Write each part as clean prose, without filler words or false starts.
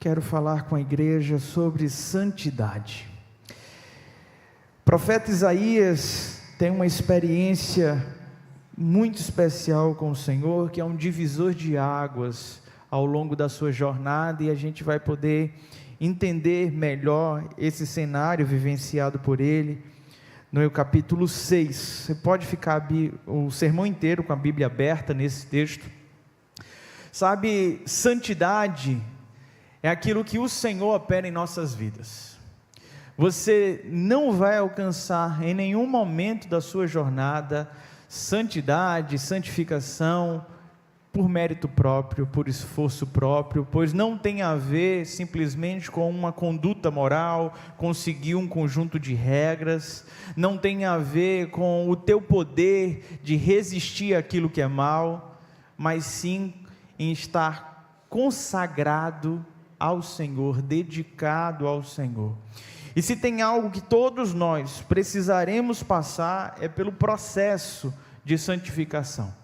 quero falar com a igreja sobre santidade. O profeta Isaías tem uma experiência muito especial com o Senhor, que é um divisor de águas ao longo da sua jornada, e a gente vai poder entender melhor esse cenário vivenciado por ele no capítulo 6. Você pode ficar o sermão inteiro com a Bíblia aberta nesse texto. Sabe, santidade é aquilo que o Senhor opera em nossas vidas. Você não vai alcançar em nenhum momento da sua jornada santidade, santificação por mérito próprio, por esforço próprio, pois não tem a ver simplesmente com uma conduta moral, conseguir um conjunto de regras, não tem a ver com o teu poder de resistir àquilo que é mal, mas sim em estar consagrado ao Senhor, dedicado ao Senhor. E se tem algo que todos nós precisaremos passar, é pelo processo de santificação.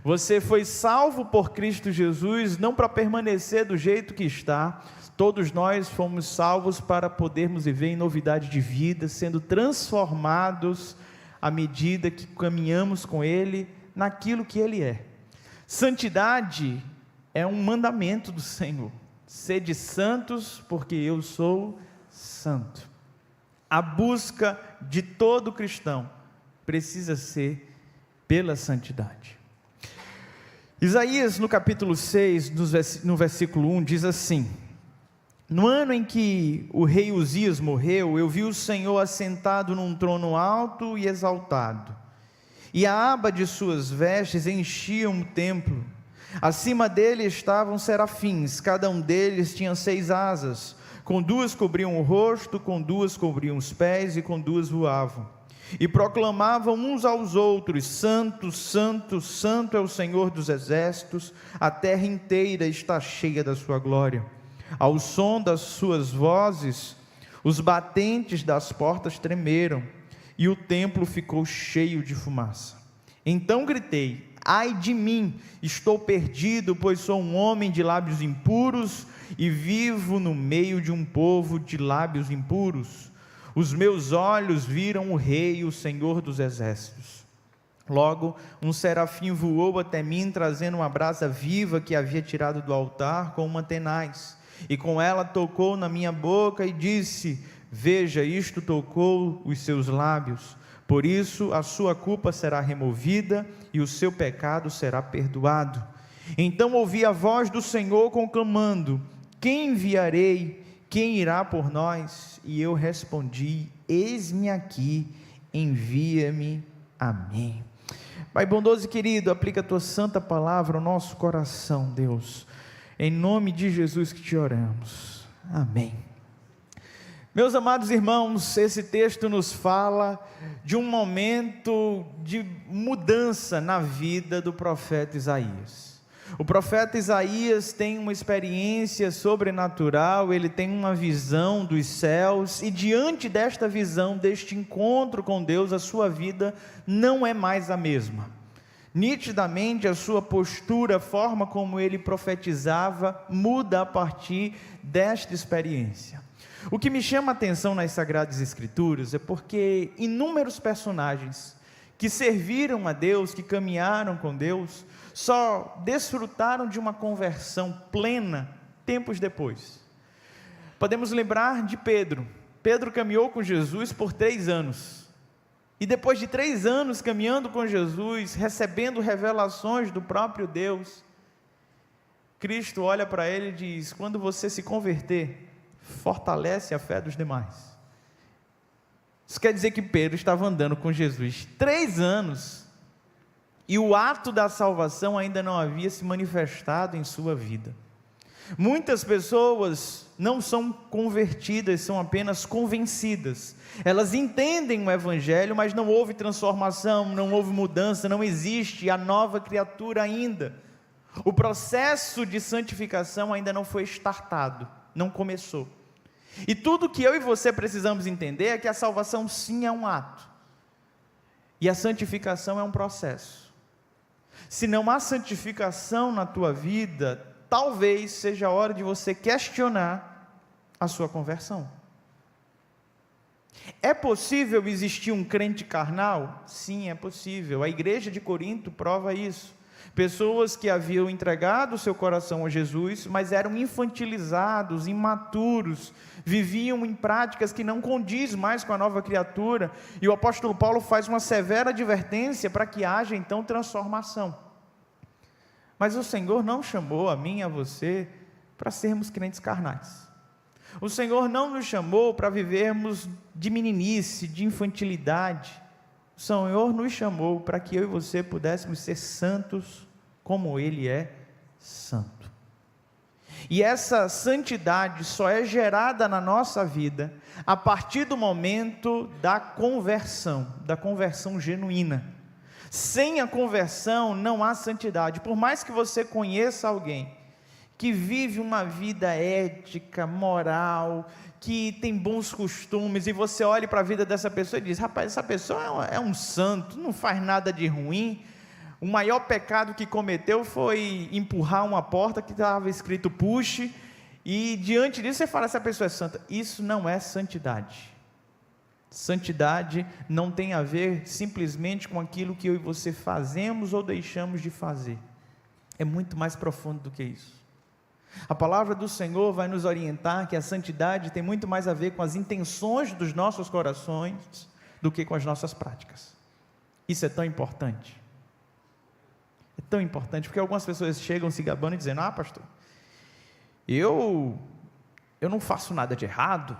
Você foi salvo por Cristo Jesus, não para permanecer do jeito que está. Todos nós fomos salvos para podermos viver em novidade de vida, sendo transformados à medida que caminhamos com Ele naquilo que Ele é. Santidade é um mandamento do Senhor: sede santos, porque eu sou santo. A busca de todo cristão precisa ser pela santidade. Isaías, no capítulo 6, no versículo 1, diz assim: no ano em que o rei Uzias morreu, eu vi o Senhor assentado num trono alto e exaltado, e a aba de suas vestes enchiam o templo. Acima dele estavam serafins, cada um deles tinha 6 asas, com 2 cobriam o rosto, com 2 cobriam os pés, e com 2 voavam. E proclamavam uns aos outros: Santo, Santo, Santo é o Senhor dos exércitos, a terra inteira está cheia da sua glória. Ao som das suas vozes, os batentes das portas tremeram, e o templo ficou cheio de fumaça. Então gritei: ai de mim, estou perdido, pois sou um homem de lábios impuros, e vivo no meio de um povo de lábios impuros. Os meus olhos viram o Rei, o Senhor dos exércitos. Logo, um serafim voou até mim, trazendo uma brasa viva que havia tirado do altar com uma tenaz, e com ela tocou na minha boca e disse: veja, isto tocou os seus lábios, por isso a sua culpa será removida e o seu pecado será perdoado. Então ouvi a voz do Senhor conclamando: quem enviarei? Quem irá por nós? E eu respondi: eis-me aqui, envia-me a mim. Pai bondoso e querido, aplica a tua santa palavra ao nosso coração, Deus, em nome de Jesus que te oramos, amém. Meus amados irmãos, esse texto nos fala de um momento de mudança na vida do profeta Isaías. O profeta Isaías tem uma experiência sobrenatural, ele tem uma visão dos céus, e diante desta visão, deste encontro com Deus, a sua vida não é mais a mesma. Nitidamente a sua postura, a forma como ele profetizava, muda a partir desta experiência. O que me chama a atenção nas Sagradas Escrituras é porque inúmeros personagens que serviram a Deus, que caminharam com Deus, só desfrutaram de uma conversão plena tempos depois. Podemos lembrar de Pedro. Pedro caminhou com Jesus por 3 anos, e depois de 3 anos caminhando com Jesus, recebendo revelações do próprio Deus, Cristo olha para ele e diz: quando você se converter, fortalece a fé dos demais. Isso quer dizer que Pedro estava andando com Jesus 3 anos, e o ato da salvação ainda não havia se manifestado em sua vida. Muitas pessoas não são convertidas, são apenas convencidas. Elas entendem o Evangelho, mas não houve transformação, não houve mudança, não existe a nova criatura ainda. O processo de santificação ainda não foi startado, não começou. E tudo que eu e você precisamos entender é que a salvação sim é um ato, e a santificação é um processo. Se não há santificação na tua vida, talvez seja a hora de você questionar a sua conversão. É possível existir um crente carnal? Sim, é possível. A igreja de Corinto prova isso. Pessoas que haviam entregado o seu coração a Jesus, mas eram infantilizados, imaturos, viviam em práticas que não condiz mais com a nova criatura, e o apóstolo Paulo faz uma severa advertência para que haja então transformação. Mas o Senhor não chamou a mim e a você para sermos crentes carnais. O Senhor não nos chamou para vivermos de meninice, de infantilidade. O Senhor nos chamou para que eu e você pudéssemos ser santos como Ele é santo. E essa santidade só é gerada na nossa vida a partir do momento da conversão genuína. Sem a conversão não há santidade. Por mais que você conheça alguém que vive uma vida ética, moral, que tem bons costumes, e você olha para a vida dessa pessoa e diz: rapaz, essa pessoa é um santo, não faz nada de ruim. O maior pecado que cometeu foi empurrar uma porta que estava escrito puxe, e diante disso você fala: essa pessoa é santa. Isso não é santidade. Santidade não tem a ver simplesmente com aquilo que eu e você fazemos ou deixamos de fazer. É muito mais profundo do que isso. A palavra do Senhor vai nos orientar que a santidade tem muito mais a ver com as intenções dos nossos corações do que com as nossas práticas. Isso é tão importante. É tão importante, porque algumas pessoas chegam se gabando e dizendo: ah, pastor, eu não faço nada de errado.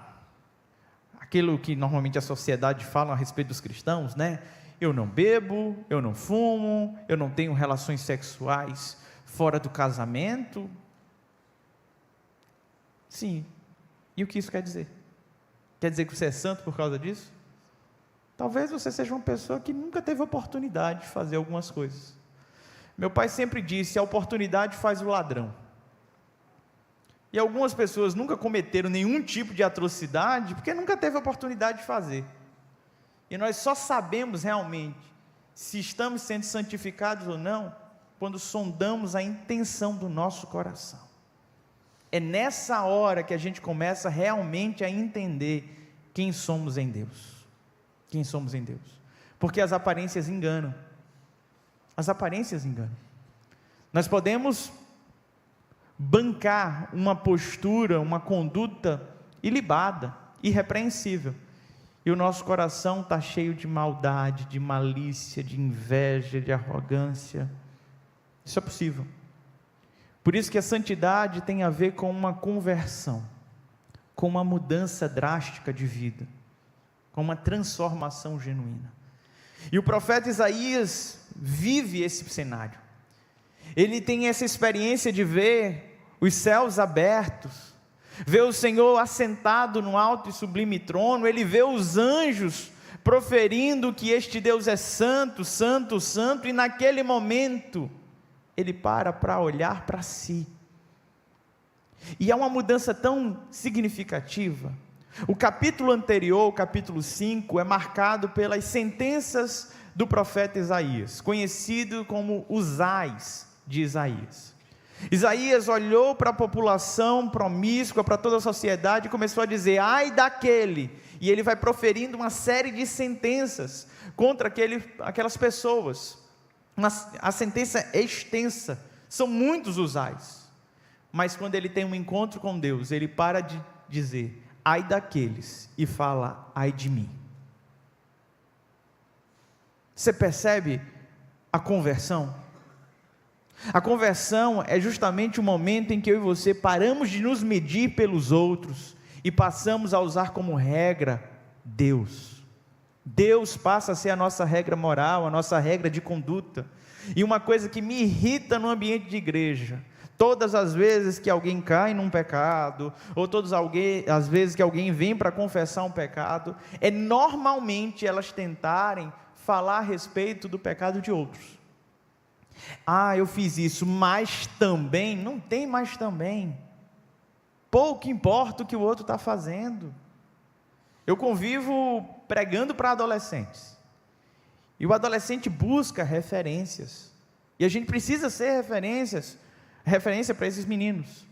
Aquilo que normalmente a sociedade fala a respeito dos cristãos, né? Eu não bebo, eu não fumo, eu não tenho relações sexuais fora do casamento. Sim, e o que isso quer dizer? Quer dizer que você é santo por causa disso? Talvez você seja uma pessoa que nunca teve oportunidade de fazer algumas coisas. Meu pai sempre disse: a oportunidade faz o ladrão. E algumas pessoas nunca cometeram nenhum tipo de atrocidade porque nunca teve oportunidade de fazer. E nós só sabemos realmente se estamos sendo santificados ou não quando sondamos a intenção do nosso coração. É nessa hora que a gente começa realmente a entender quem somos em Deus. Quem somos em Deus. Porque as aparências enganam. As aparências enganam. Nós podemos bancar uma postura, uma conduta ilibada, irrepreensível, e o nosso coração está cheio de maldade, de malícia, de inveja, de arrogância. Isso é possível. Por isso que a santidade tem a ver com uma conversão, com uma mudança drástica de vida, com uma transformação genuína. E o profeta Isaías vive esse cenário. Ele tem essa experiência de ver os céus abertos, ver o Senhor assentado no alto e sublime trono. Ele vê os anjos proferindo que este Deus é santo, santo, santo, e naquele momento ele para olhar para si, e há uma mudança tão significativa. O capítulo anterior, o capítulo 5, é marcado pelas sentenças do profeta Isaías, conhecido como os ais de Isaías. Isaías olhou para a população promíscua, para toda a sociedade, e começou a dizer: ai daquele, e ele vai proferindo uma série de sentenças contra aquelas pessoas. A sentença é extensa, são muitos os ais, mas quando ele tem um encontro com Deus, ele para de dizer ai daqueles e fala ai de mim. Você percebe a conversão? A conversão é justamente o momento em que eu e você paramos de nos medir pelos outros e passamos a usar como regra Deus. Deus passa a ser a nossa regra moral, a nossa regra de conduta. E uma coisa que me irrita no ambiente de igreja: todas as vezes que alguém cai num pecado, ou as vezes que alguém vem para confessar um pecado, é normalmente elas tentarem falar a respeito do pecado de outros. Ah, eu fiz isso, mas também, não tem mais também. Pouco importa o que o outro está fazendo. Eu convivo pregando para adolescentes, e o adolescente busca referências, e a gente precisa ser referência para esses meninos,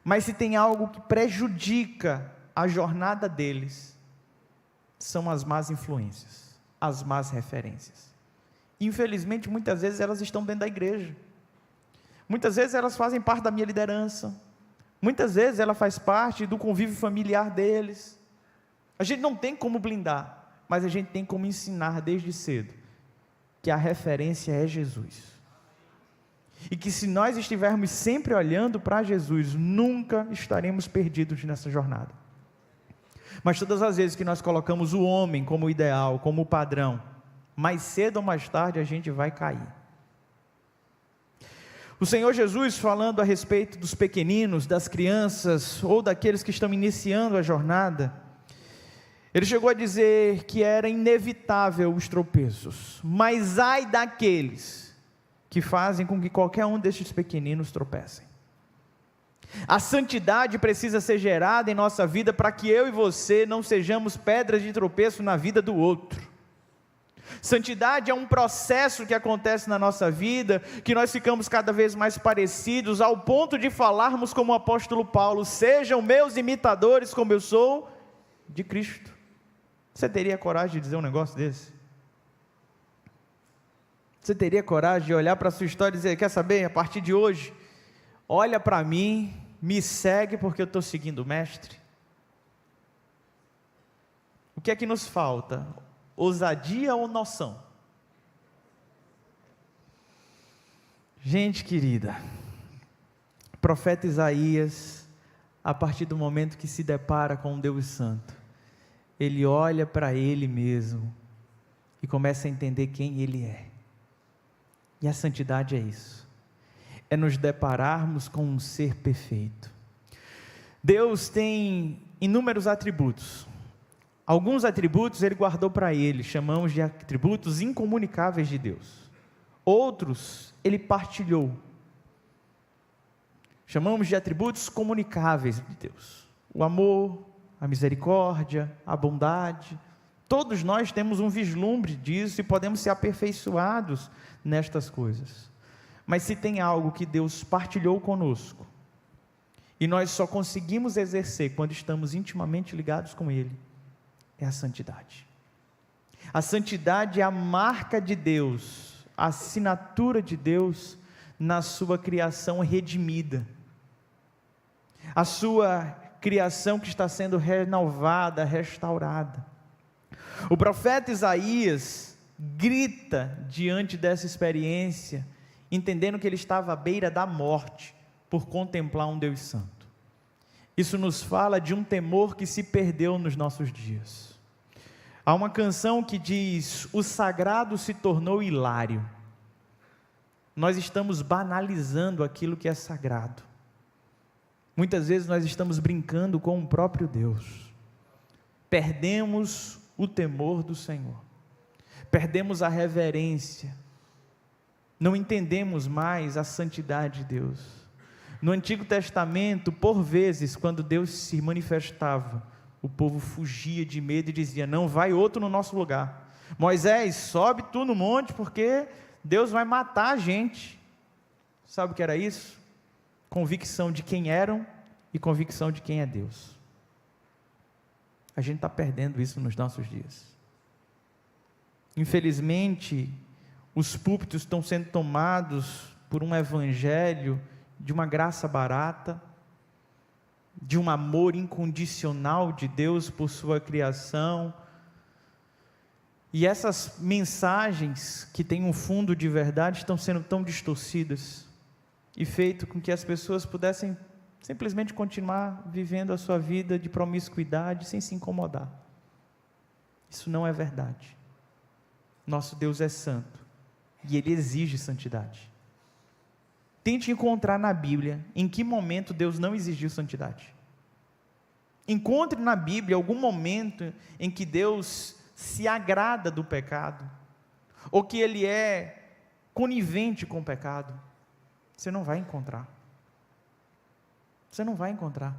Mas se tem algo que prejudica a jornada deles, são as más influências, as más referências. Infelizmente, muitas vezes elas estão dentro da igreja, muitas vezes elas fazem parte da minha liderança, muitas vezes ela faz parte do convívio familiar deles. A gente não tem como blindar, mas a gente tem como ensinar desde cedo, que a referência é Jesus, e que se nós estivermos sempre olhando para Jesus, nunca estaremos perdidos nessa jornada. Mas todas as vezes que nós colocamos o homem como ideal, como padrão, mais cedo ou mais tarde a gente vai cair. O Senhor Jesus, falando a respeito dos pequeninos, das crianças, ou daqueles que estão iniciando a jornada, Ele chegou a dizer que era inevitável os tropeços, mas ai daqueles que fazem com que qualquer um destes pequeninos tropecem. A santidade precisa ser gerada em nossa vida para que eu e você não sejamos pedras de tropeço na vida do outro. Santidade é um processo que acontece na nossa vida, que nós ficamos cada vez mais parecidos, ao ponto de falarmos como o apóstolo Paulo: sejam meus imitadores como eu sou de Cristo. Você teria coragem de dizer um negócio desse? Você teria coragem de olhar para a sua história e dizer: quer saber, a partir de hoje, olha para mim, me segue porque eu estou seguindo o mestre? O que é que nos falta? Ousadia ou noção? Gente querida, o profeta Isaías, a partir do momento que se depara com um Deus santo, ele olha para ele mesmo e começa a entender quem ele é. E a santidade é isso, é nos depararmos com um ser perfeito. Deus tem inúmeros atributos. Alguns atributos Ele guardou para Ele, chamamos de atributos incomunicáveis de Deus. Outros Ele partilhou, chamamos de atributos comunicáveis de Deus. O amor, a misericórdia, a bondade. Todos nós temos um vislumbre disso e podemos ser aperfeiçoados nestas coisas. Mas se tem algo que Deus partilhou conosco, e nós só conseguimos exercer quando estamos intimamente ligados com Ele, é a santidade. A santidade é a marca de Deus, a assinatura de Deus na sua criação redimida, a sua criação que está sendo renovada, restaurada. O profeta Isaías grita diante dessa experiência, entendendo que ele estava à beira da morte, por contemplar um Deus santo. Isso nos fala de um temor que se perdeu nos nossos dias. Há uma canção que diz: o sagrado se tornou hilário. Nós estamos banalizando aquilo que é sagrado. Muitas vezes nós estamos brincando com o próprio Deus. Perdemos o temor do Senhor, perdemos a reverência, não entendemos mais a santidade de Deus. No Antigo Testamento, por vezes, quando Deus se manifestava, o povo fugia de medo e dizia: não vai outro no nosso lugar. Moisés, sobe tu no monte, porque Deus vai matar a gente. Sabe o que era isso? Convicção de quem eram e convicção de quem é Deus. A gente está perdendo isso nos nossos dias. Infelizmente, os púlpitos estão sendo tomados por um evangelho de uma graça barata, de um amor incondicional de Deus por sua criação, e essas mensagens que têm um fundo de verdade estão sendo tão distorcidas, e feito com que as pessoas pudessem simplesmente continuar vivendo a sua vida de promiscuidade, sem se incomodar. Isso não é verdade. Nosso Deus é santo, e Ele exige santidade. Tente encontrar na Bíblia em que momento Deus não exigiu santidade. Encontre na Bíblia algum momento em que Deus se agrada do pecado, ou que Ele é conivente com o pecado. Você não vai encontrar. Você não vai encontrar.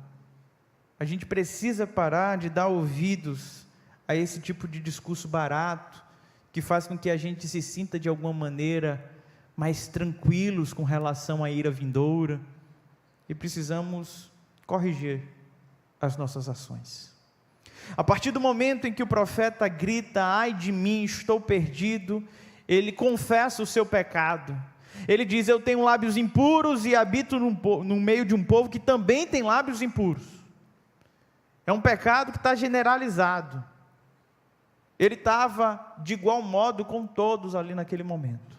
A gente precisa parar de dar ouvidos a esse tipo de discurso barato, que faz com que a gente se sinta de alguma maneira mais tranquilos com relação à ira vindoura, e precisamos corrigir as nossas ações. A partir do momento em que o profeta grita: ai de mim, estou perdido, ele confessa o seu pecado. Ele diz: eu tenho lábios impuros e habito no meio de um povo que também tem lábios impuros. É um pecado que está generalizado. Ele estava de igual modo com todos ali naquele momento.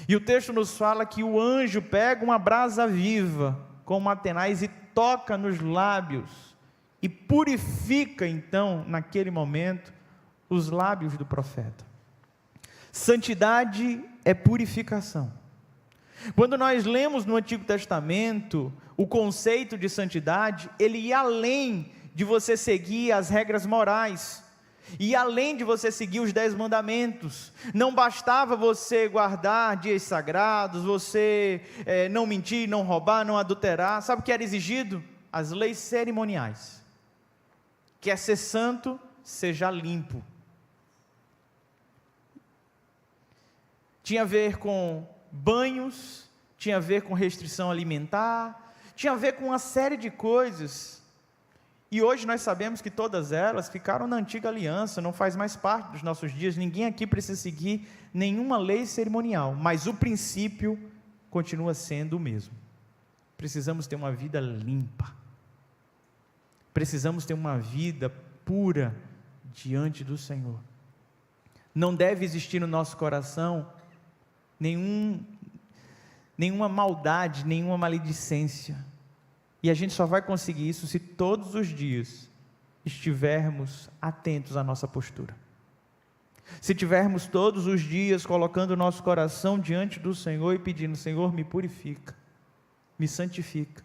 E o texto nos fala que o anjo pega uma brasa viva com uma tenaz e toca nos lábios e purifica então, naquele momento, os lábios do profeta. Santidade é purificação. Quando nós lemos no Antigo Testamento o conceito de santidade, ele ia além de você seguir as regras morais, e além de você seguir os 10 mandamentos. Não bastava você guardar dias sagrados, você não mentir, não roubar, não adulterar. Sabe o que era exigido? As leis cerimoniais. Quer ser santo, seja limpo. Tinha a ver com banhos, tinha a ver com restrição alimentar, tinha a ver com uma série de coisas. E hoje nós sabemos que todas elas ficaram na antiga aliança, não faz mais parte dos nossos dias. Ninguém aqui precisa seguir nenhuma lei cerimonial, mas o princípio continua sendo o mesmo. Precisamos ter uma vida limpa, precisamos ter uma vida pura diante do Senhor. Não deve existir no nosso coração nenhuma maldade, nenhuma maledicência. E a gente só vai conseguir isso se todos os dias estivermos atentos à nossa postura. Se tivermos todos os dias colocando o nosso coração diante do Senhor e pedindo: Senhor, me purifica, me santifica.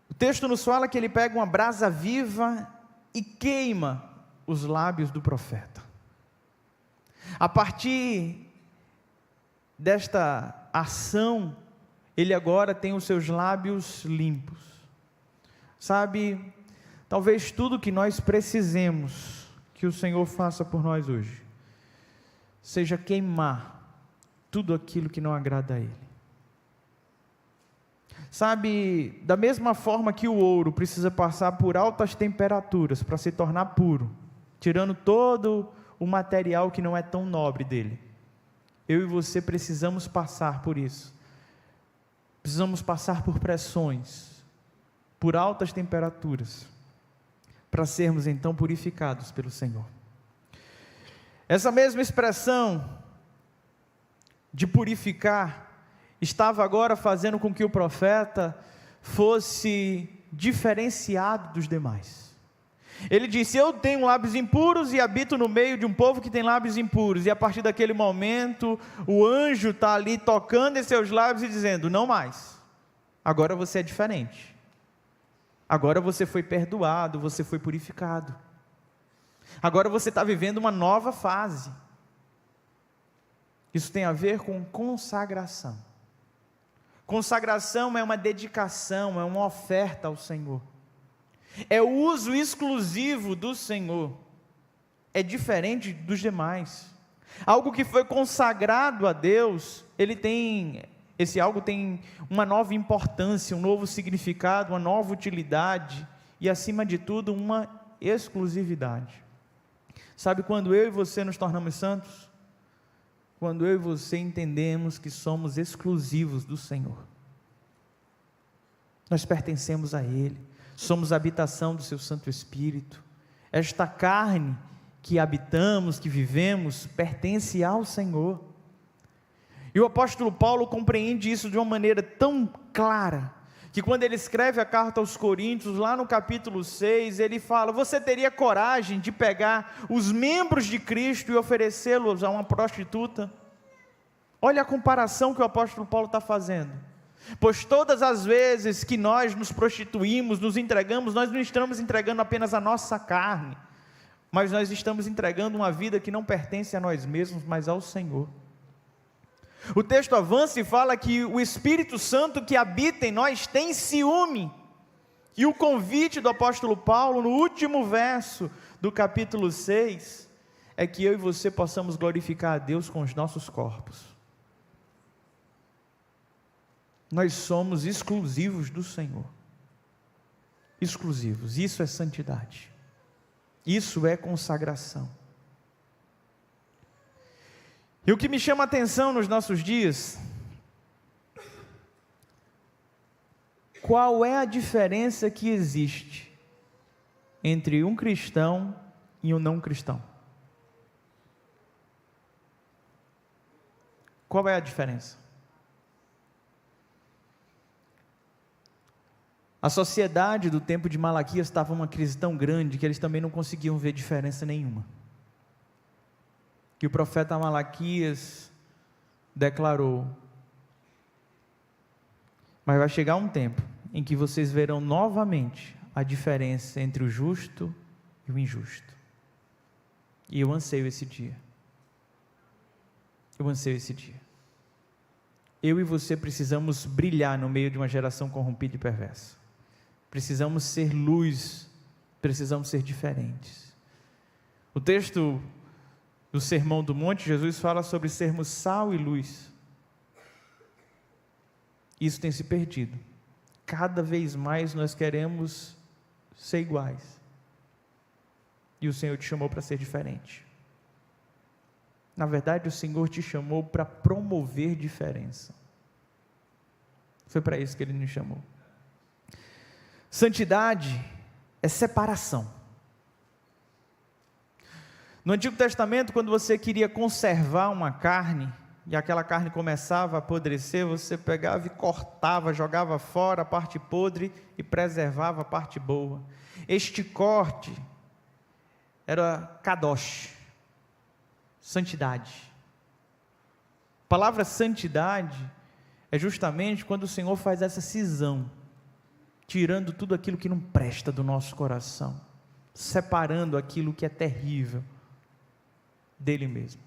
O texto nos fala que ele pega uma brasa viva e queima os lábios do profeta. A partir desta ação, ele agora tem os seus lábios limpos. Sabe, talvez tudo que nós precisemos que o Senhor faça por nós hoje, seja queimar tudo aquilo que não agrada a Ele. Sabe, da mesma forma que o ouro precisa passar por altas temperaturas para se tornar puro, tirando todo o material que não é tão nobre dele, eu e você precisamos passar por isso. Precisamos passar por pressões, por altas temperaturas, para sermos então purificados pelo Senhor. Essa mesma expressão de purificar estava agora fazendo com que o profeta fosse diferenciado dos demais. Ele disse: eu tenho lábios impuros e habito no meio de um povo que tem lábios impuros. E a partir daquele momento, o anjo está ali tocando em seus lábios e dizendo: não mais, agora você é diferente, agora você foi perdoado, você foi purificado, agora você está vivendo uma nova fase. Isso tem a ver com consagração. Consagração é uma dedicação, é uma oferta ao Senhor, é o uso exclusivo do Senhor, é diferente dos demais. Algo que foi consagrado a Deus, esse algo tem uma nova importância, um novo significado, uma nova utilidade e, acima de tudo, uma exclusividade. Sabe quando eu e você nos tornamos santos? Quando eu e você entendemos que somos exclusivos do Senhor. Nós pertencemos a Ele, somos a habitação do Seu Santo Espírito. Esta carne que habitamos, que vivemos, pertence ao Senhor. E o apóstolo Paulo compreende isso de uma maneira tão clara, que quando ele escreve a carta aos Coríntios, lá no capítulo 6, ele fala: você teria coragem de pegar os membros de Cristo e oferecê-los a uma prostituta? Olha a comparação que o apóstolo Paulo está fazendo. Pois todas as vezes que nós nos prostituímos, nos entregamos, nós não estamos entregando apenas a nossa carne, mas nós estamos entregando uma vida que não pertence a nós mesmos, mas ao Senhor. O texto avança e fala que o Espírito Santo que habita em nós tem ciúme, e o convite do apóstolo Paulo, no último verso do capítulo 6, é que eu e você possamos glorificar a Deus com os nossos corpos. Nós somos exclusivos do Senhor. Exclusivos. Isso é santidade. Isso é consagração. E o que me chama a atenção nos nossos dias, qual é a diferença que existe entre um cristão e um não cristão? Qual é a diferença? A sociedade do tempo de Malaquias estava uma crise tão grande que eles também não conseguiam ver diferença nenhuma. Que o profeta Malaquias declarou: mas vai chegar um tempo em que vocês verão novamente a diferença entre o justo e o injusto. E eu anseio esse dia. Eu anseio esse dia. Eu e você precisamos brilhar no meio de uma geração corrompida e perversa. Precisamos ser luz, precisamos ser diferentes. O texto do Sermão do Monte, Jesus fala sobre sermos sal e luz. Isso tem se perdido. Cada vez mais nós queremos ser iguais. E o Senhor te chamou para ser diferente. Na verdade, o Senhor te chamou para promover diferença. Foi para isso que Ele nos chamou. Santidade é separação. No Antigo Testamento, quando você queria conservar uma carne, e aquela carne começava a apodrecer, você pegava e cortava, jogava fora a parte podre e preservava a parte boa. Este corte era kadosh, santidade. A palavra santidade é justamente quando o Senhor faz essa cisão, tirando tudo aquilo que não presta do nosso coração, separando aquilo que é terrível dele mesmo.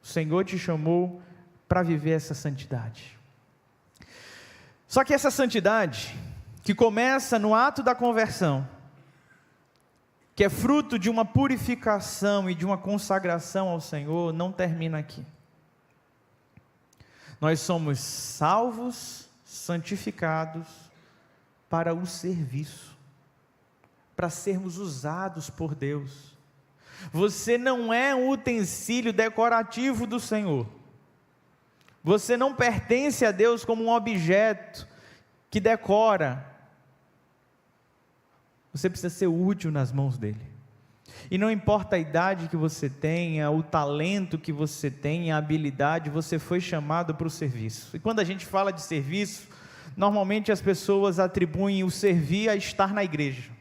O Senhor te chamou para viver essa santidade. Só que essa santidade, que começa no ato da conversão, que é fruto de uma purificação e de uma consagração ao Senhor, não termina aqui. Nós somos salvos, santificados para o serviço, para sermos usados por Deus. Você não é um utensílio decorativo do Senhor. Você não pertence a Deus como um objeto que decora. Você precisa ser útil nas mãos dEle. E não importa a idade que você tenha, o talento que você tenha, a habilidade, você foi chamado para o serviço. E quando a gente fala de serviço, normalmente as pessoas atribuem o servir a estar na igreja,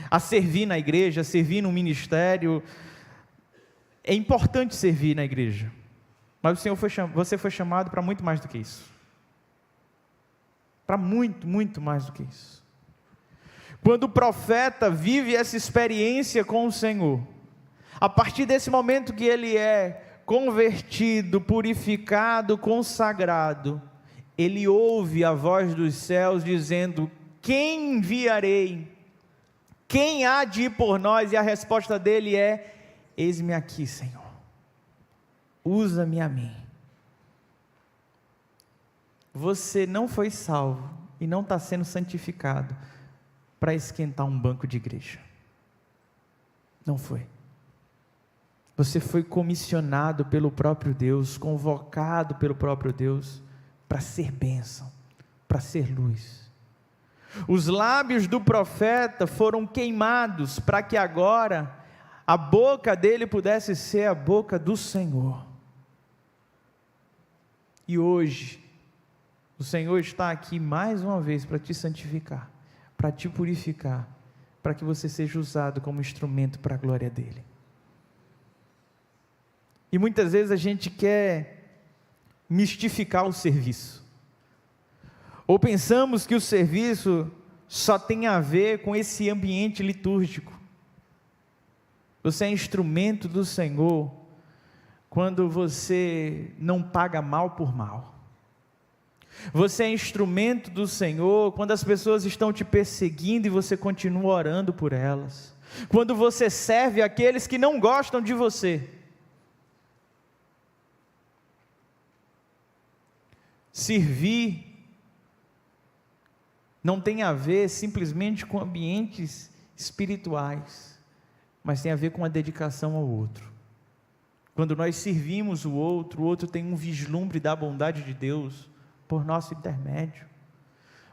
a servir na igreja, a servir no ministério. É importante servir na igreja, mas você foi chamado para muito mais do que isso. Para muito, muito mais do que isso. Quando o profeta vive essa experiência com o Senhor, a partir desse momento que ele é convertido, purificado, consagrado, ele ouve a voz dos céus dizendo: quem enviarei? Quem há de ir por nós? E a resposta dele é: eis-me aqui, Senhor, usa-me a mim. Você não foi salvo e não está sendo santificado para esquentar um banco de igreja. Não foi. Você foi comissionado pelo próprio Deus, convocado pelo próprio Deus para ser bênção, para ser luz. Os lábios do profeta foram queimados para que agora a boca dele pudesse ser a boca do Senhor. E hoje, o Senhor está aqui mais uma vez para te santificar, para te purificar, para que você seja usado como instrumento para a glória dele. E muitas vezes a gente quer mistificar o serviço, ou pensamos que o serviço só tem a ver com esse ambiente litúrgico. Você é instrumento do Senhor quando você não paga mal por mal. Você é instrumento do Senhor quando as pessoas estão te perseguindo e você continua orando por elas. Quando você serve aqueles que não gostam de você. Servir não tem a ver simplesmente com ambientes espirituais, mas tem a ver com a dedicação ao outro. Quando nós servimos o outro tem um vislumbre da bondade de Deus por nosso intermédio.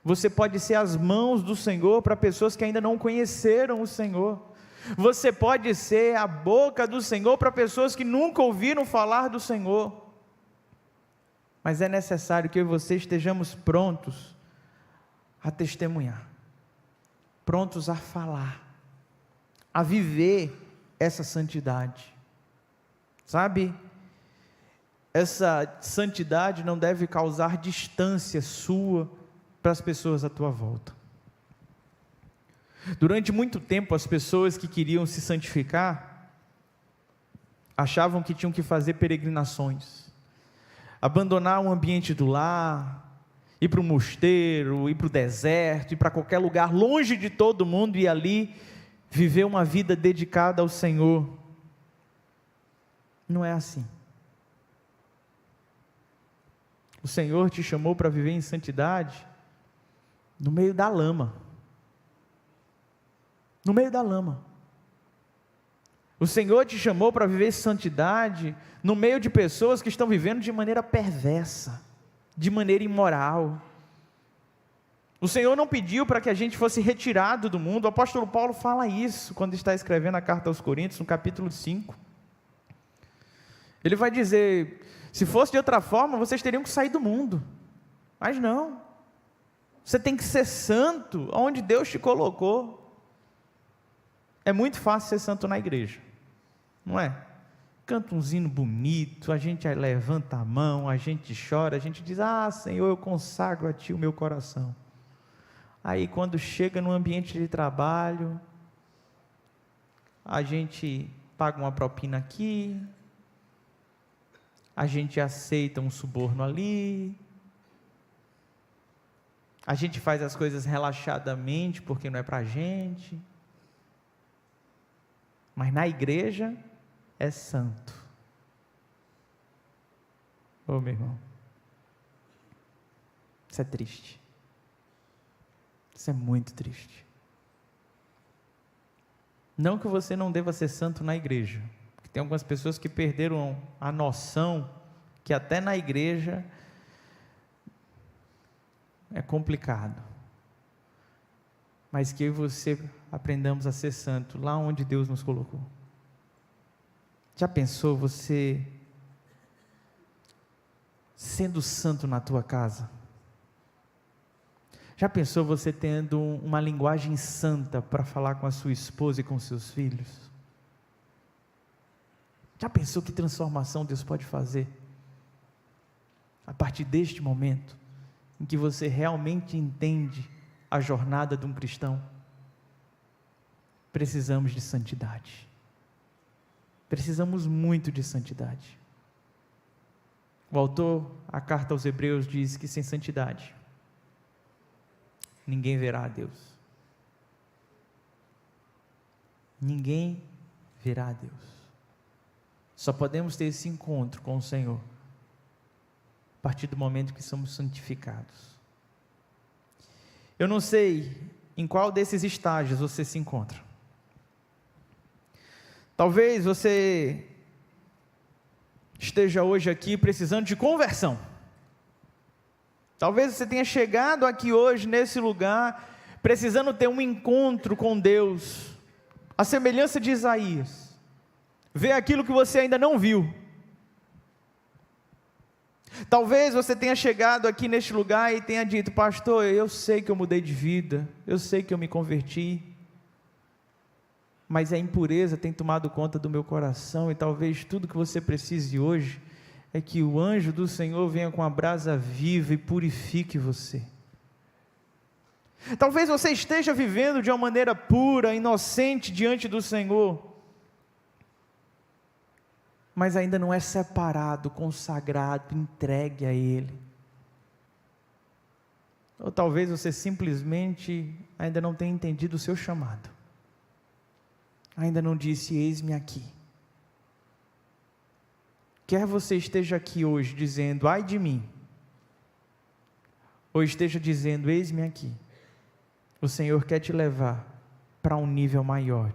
Você pode ser as mãos do Senhor para pessoas que ainda não conheceram o Senhor. Você pode ser a boca do Senhor para pessoas que nunca ouviram falar do Senhor. Mas é necessário que eu e você estejamos prontos a testemunhar, prontos a falar, a viver essa santidade. Sabe, essa santidade não deve causar distância sua para as pessoas à tua volta. Durante muito tempo, as pessoas que queriam se santificar, achavam que tinham que fazer peregrinações, abandonar o ambiente do lar, ir para o mosteiro, ir para o deserto, ir para qualquer lugar longe de todo mundo e ali viver uma vida dedicada ao Senhor. Não é assim. O Senhor te chamou para viver em santidade no meio da lama. No meio da lama. O Senhor te chamou para viver santidade no meio de pessoas que estão vivendo de maneira perversa, de maneira imoral. O Senhor não pediu para que a gente fosse retirado do mundo. O apóstolo Paulo fala isso quando está escrevendo a carta aos Coríntios, no capítulo 5. Ele vai dizer, se fosse de outra forma, vocês teriam que sair do mundo. Mas não. Você tem que ser santo onde Deus te colocou. É muito fácil ser santo na igreja, não é? Canta um hino bonito, a gente levanta a mão, a gente chora, a gente diz, Senhor, eu consagro a Ti o meu coração. Aí quando chega no ambiente de trabalho, a gente paga uma propina aqui, a gente aceita um suborno ali, a gente faz as coisas relaxadamente, porque não é para a gente, mas na igreja é santo. Meu irmão, isso é triste, isso é muito triste. Não que você não deva ser santo na igreja, porque tem algumas pessoas que perderam a noção que até na igreja é complicado, mas que eu e você aprendamos a ser santo lá onde Deus nos colocou. Já pensou você sendo santo na tua casa? Já pensou você tendo uma linguagem santa para falar com a sua esposa e com seus filhos? Já pensou que transformação Deus pode fazer? A partir deste momento, em que você realmente entende a jornada de um cristão, precisamos de santidade. Precisamos muito de santidade. O autor, a carta aos Hebreus, diz que sem santidade, ninguém verá a Deus. Ninguém verá a Deus. Só podemos ter esse encontro com o Senhor a partir do momento que somos santificados. Eu não sei em qual desses estágios você se encontra. Talvez você esteja hoje aqui precisando de conversão. Talvez você tenha chegado aqui hoje nesse lugar precisando ter um encontro com Deus, a semelhança de Isaías, ver aquilo que você ainda não viu. Talvez você tenha chegado aqui neste lugar e tenha dito, pastor, eu sei que eu mudei de vida, eu sei que eu me converti, mas a impureza tem tomado conta do meu coração, e talvez tudo que você precise hoje é que o anjo do Senhor venha com a brasa viva e purifique você. Talvez você esteja vivendo de uma maneira pura, inocente diante do Senhor, mas ainda não é separado, consagrado, entregue a Ele. Ou talvez você simplesmente ainda não tenha entendido o seu chamado, ainda não disse, eis-me aqui. Quer você esteja aqui hoje dizendo, ai de mim, ou esteja dizendo: eis-me aqui, o Senhor quer te levar para um nível maior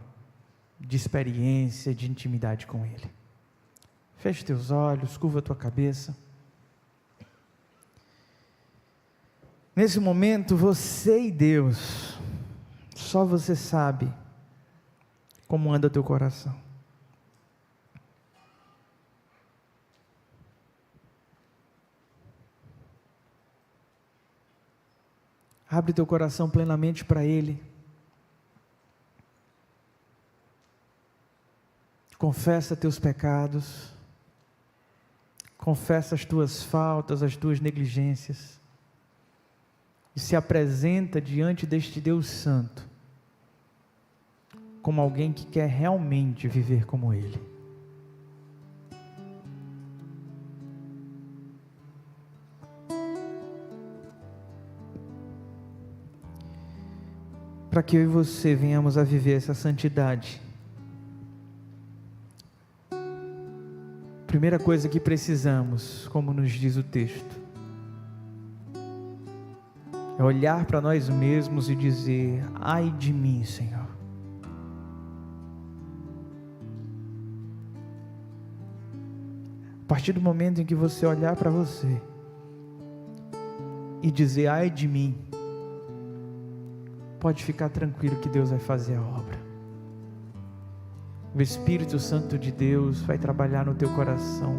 de experiência, de intimidade com Ele. Feche teus olhos, curva tua cabeça. Nesse momento, você e Deus, só você sabe como anda teu coração. Abre teu coração plenamente para Ele. Confessa teus pecados. Confessa as tuas faltas, as tuas negligências. E se apresenta diante deste Deus Santo como alguém que quer realmente viver como Ele. Para que eu e você venhamos a viver essa santidade, primeira coisa que precisamos, como nos diz o texto, é olhar para nós mesmos e dizer: ai de mim, Senhor. A partir do momento em que você olhar para você e dizer: ai de mim, pode ficar tranquilo que Deus vai fazer a obra. O Espírito Santo de Deus vai trabalhar no teu coração,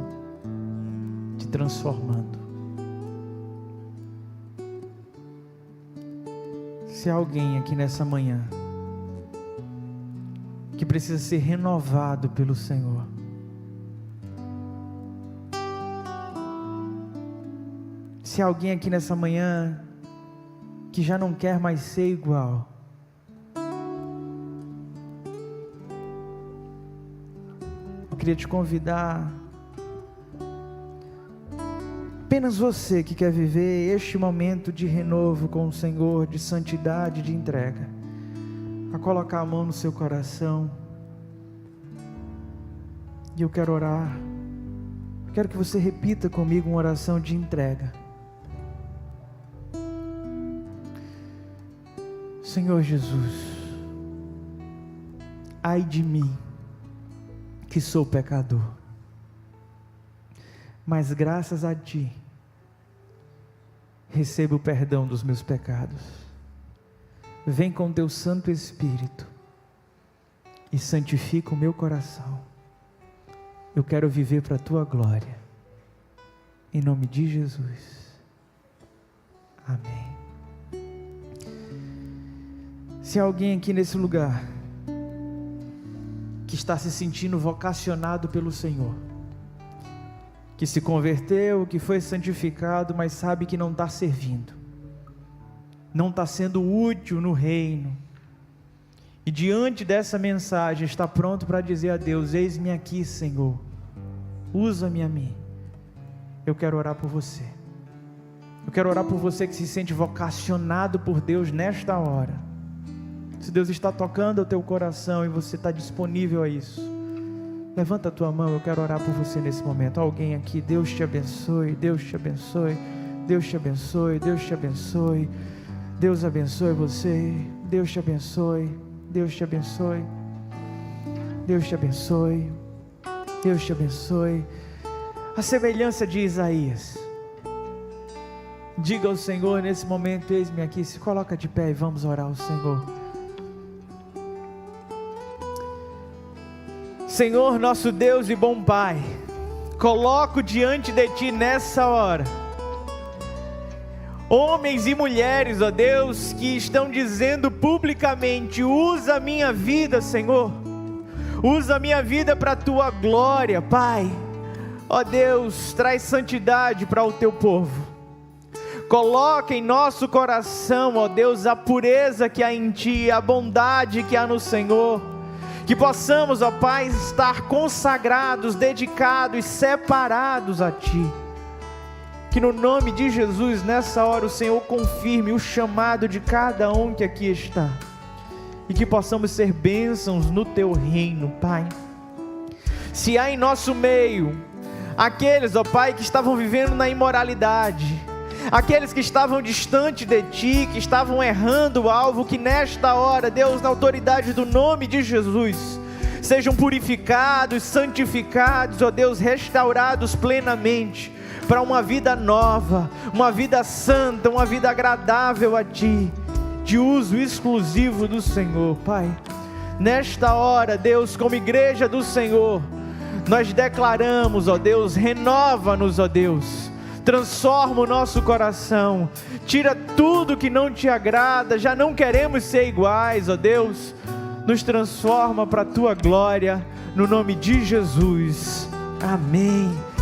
te transformando. Se há alguém aqui nessa manhã que precisa ser renovado pelo Senhor, se há alguém aqui nessa manhã que já não quer mais ser igual, eu queria te convidar, apenas você que quer viver este momento de renovo com o Senhor, de santidade, de entrega, a colocar a mão no seu coração. E eu quero orar, quero que você repita comigo uma oração de entrega. Senhor Jesus, ai de mim, que sou pecador, mas graças a Ti, recebo o perdão dos meus pecados. Vem com Teu Santo Espírito e santifica o meu coração. Eu quero viver para a Tua glória, em nome de Jesus, amém. Se há alguém aqui nesse lugar que está se sentindo vocacionado pelo Senhor, que se converteu, que foi santificado, mas sabe que não está servindo, não está sendo útil no reino, e diante dessa mensagem está pronto para dizer a Deus: eis-me aqui, Senhor, usa-me a mim. Eu quero orar por você. Eu quero orar por você que se sente vocacionado por Deus nesta hora. Se Deus está tocando o teu coração e você está disponível a isso, levanta a tua mão, eu quero orar por você nesse momento. Alguém aqui, Deus te abençoe, Deus te abençoe, Deus te abençoe, Deus te abençoe, Deus abençoe você, Deus te abençoe, Deus te abençoe, Deus te abençoe, Deus te abençoe. A semelhança de Isaías, diga ao Senhor nesse momento: eis-me aqui. Se coloca de pé e vamos orar ao Senhor. Senhor, nosso Deus e bom Pai, coloco diante de Ti nessa hora homens e mulheres, ó Deus, que estão dizendo publicamente: usa a minha vida, Senhor, usa a minha vida para a Tua glória, Pai. Ó Deus, traz santidade para o Teu povo. Coloca em nosso coração, ó Deus, a pureza que há em Ti, a bondade que há no Senhor. Que possamos, ó Pai, estar consagrados, dedicados, separados a Ti. Que no nome de Jesus, nessa hora, o Senhor confirme o chamado de cada um que aqui está. E que possamos ser bênçãos no Teu reino, Pai. Se há em nosso meio aqueles, ó Pai, que estavam vivendo na imoralidade, aqueles que estavam distante de Ti, que estavam errando o alvo, que nesta hora, Deus, na autoridade do nome de Jesus, sejam purificados, santificados, ó Deus, restaurados plenamente, para uma vida nova, uma vida santa, uma vida agradável a Ti, de uso exclusivo do Senhor. Pai, nesta hora, Deus, como igreja do Senhor, nós declaramos, ó Deus, renova-nos, ó Deus, transforma o nosso coração, tira tudo que não Te agrada, já não queremos ser iguais, ó Deus, nos transforma para a Tua glória, no nome de Jesus, amém.